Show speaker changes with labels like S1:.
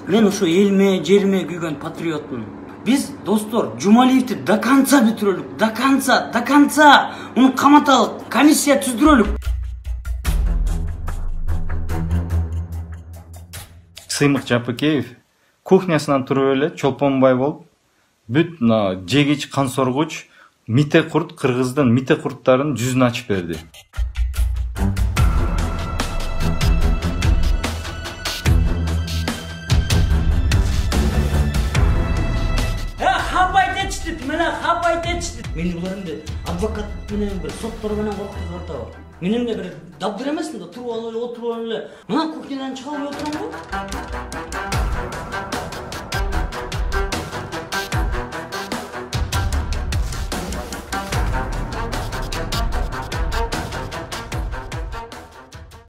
S1: Мен ошо элиме, жериме күйгөн патриотмун. Биз достор Жумалиевди до конца бүтүрөлүк, до конца. Уну каматалык, комиссия түздүрөлүк.
S2: Сыймык Жапыкеев кухнясынан туруп эле чолпонбай болуп, бүт жегич, кан соргуч, мите курт, кыргыздын мите курттарынын жүзүн ачып берди.
S1: Мен буларымды адвокат менен бир соттор менен коркутуп атабы. Менен де бир дабдыр эмесмин да, туруп алып, отуруп алып эле мына кухнядан чыга албай отурам го.